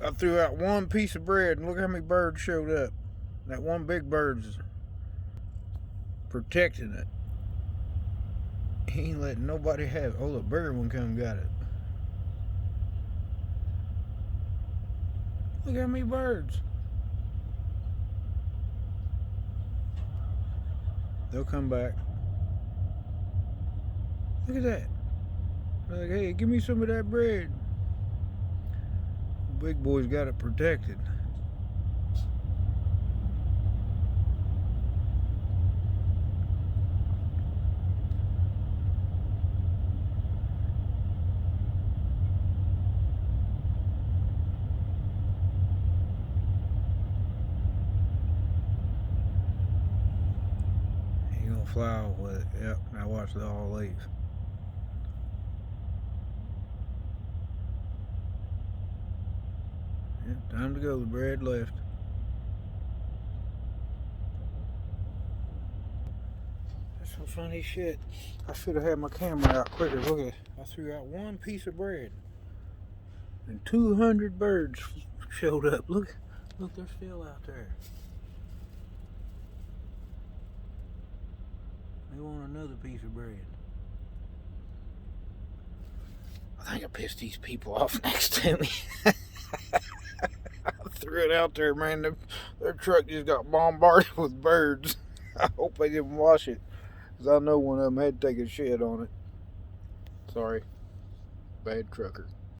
I threw out one piece of bread and look how many birds showed up. That one big bird's protecting it. He ain't letting nobody have it. Oh, the bigger one come and got it. Look how many birds. They'll come back. Look at that. They're like, hey, give me some of that bread. Big boy's got it protected. He's gonna fly off with it. Yep, now watch it all leave. Yep, time to go. The bread left. That's some funny shit. I should have had my camera out quicker. Look at it. I threw out one piece of bread. And 200 birds showed up. Look, they're still out there. They want another piece of bread. I think I pissed these people off next to me. I threw it out there, man. Their truck just got bombarded with birds. I hope they didn't wash it, because I know one of them had to take a shit on it. Sorry. Bad trucker.